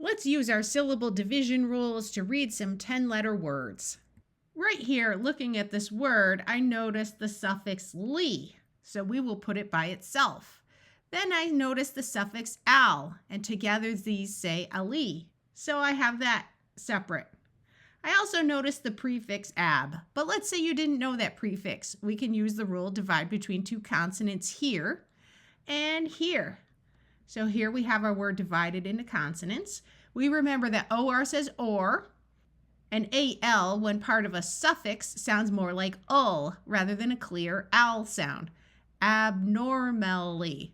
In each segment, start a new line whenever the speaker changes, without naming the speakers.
Let's use our syllable division rules to read some 10-letter words. Right here, looking at this word, I noticed the suffix "ly," so we will put it by itself. Then I noticed the suffix "al," and together these say "ali," so I have that separate. I also noticed the prefix "ab," but let's say you didn't know that prefix. We can use the rule divide between two consonants here and here. So here we have our word divided into consonants. We remember that OR says or, and AL, when part of a suffix, sounds more like ul rather than a clear al sound. Abnormally.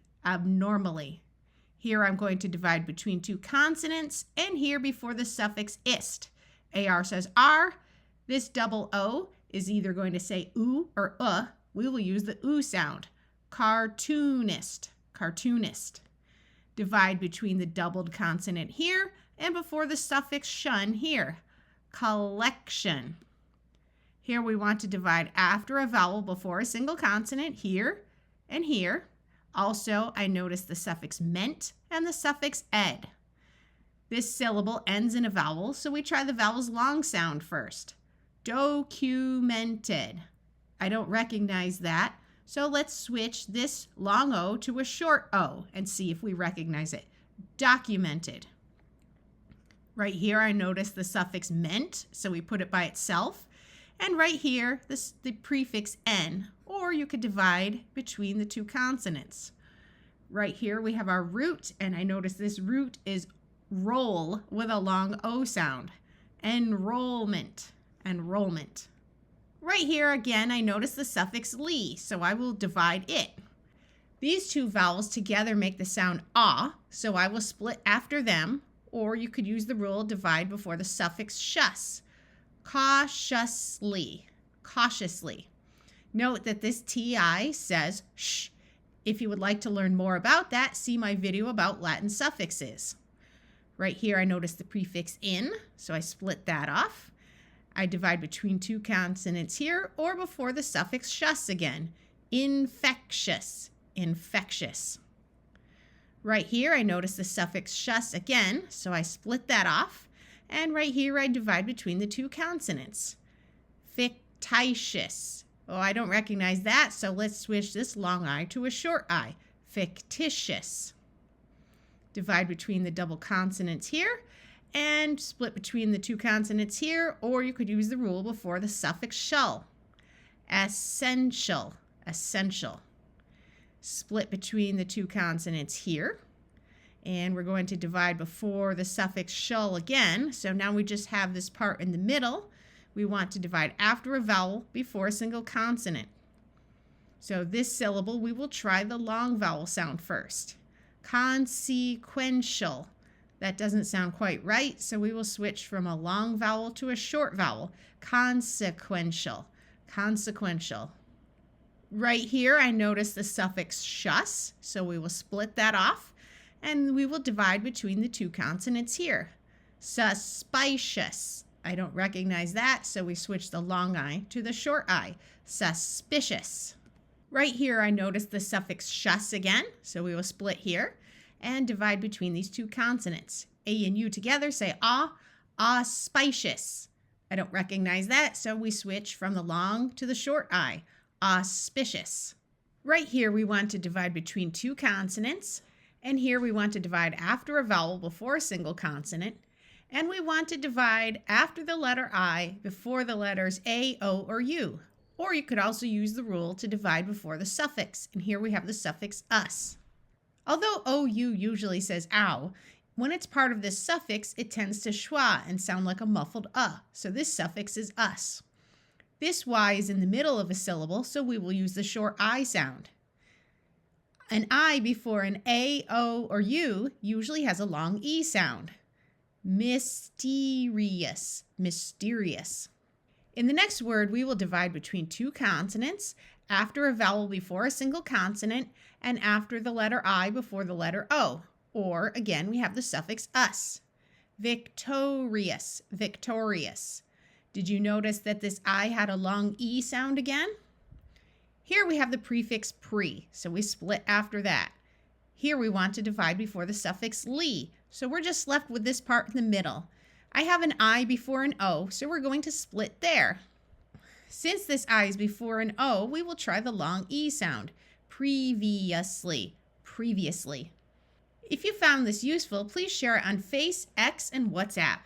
Here I'm going to divide between two consonants, and here before the suffix ist. AR says R. This double O is either going to say oo or We will use the oo sound. Cartoonist. Divide between the doubled consonant here and before the suffix shun here. Collection. Here we want to divide after a vowel before a single consonant here and here. Also, I noticed the suffix ment and the suffix ed. This syllable ends in a vowel, so we try the vowel's long sound first. Documented. I don't recognize that, so let's switch this long O to a short O and see if we recognize it. Documented. Right here, I noticed the suffix ment, so we put it by itself. And right here, the prefix N, or you could divide between the two consonants. Right here, we have our root, and I noticed this root is roll with a long O sound. Enrollment. Right here, again, I noticed the suffix ly, so I will divide it. These two vowels together make the sound ah, so I will split after them, or you could use the rule divide before the suffix shus. Cautiously. Note that this TI says sh. If you would like to learn more about that, see my video about Latin suffixes. Right here, I noticed the prefix in, so I split that off. I divide between two consonants here or before the suffix shus again. Infectious. Right here, I notice the suffix shus again, so I split that off. And right here, I divide between the two consonants. Fictitious. Oh, I don't recognize that, so let's switch this long I to a short I. Fictitious. Divide between the double consonants here and split between the two consonants here, or you could use the rule before the suffix shul. Essential. Split between the two consonants here, and we're going to divide before the suffix shul again. So now we just have this part in the middle. We want to divide after a vowel before a single consonant. So this syllable, we will try the long vowel sound first. Consequential. That doesn't sound quite right, so we will switch from a long vowel to a short vowel. Consequential. Right here, I notice the suffix shus, so we will split that off, and we will divide between the two consonants here. Suspicious. I don't recognize that, so we switch the long I to the short I. Suspicious. Right here, I notice the suffix shus again, so we will split here and divide between these two consonants. A and U together say auspicious. I don't recognize that, so we switch from the long to the short I. Auspicious. Right here, we want to divide between two consonants, and here we want to divide after a vowel before a single consonant, and we want to divide after the letter I before the letters A, O, or U. Or you could also use the rule to divide before the suffix, and here we have the suffix us. Although OU usually says ow, when it's part of this suffix, it tends to schwa and sound like a muffled so this suffix is us. This Y is in the middle of a syllable, so we will use the short I sound. An I before an A, O, or U usually has a long E sound. Mysterious. In the next word, we will divide between two consonants, after a vowel before a single consonant, and after the letter I before the letter O. Or, again, we have the suffix us. Victorious. Did you notice that this I had a long E sound again? Here we have the prefix pre, so we split after that. Here we want to divide before the suffix ly, So we're just left with this part in the middle. I have an I before an O, so we're going to split there. Since this I is before an O, we will try the long E sound. Previously, previously. If you found this useful, please share it on Face, X, and WhatsApp.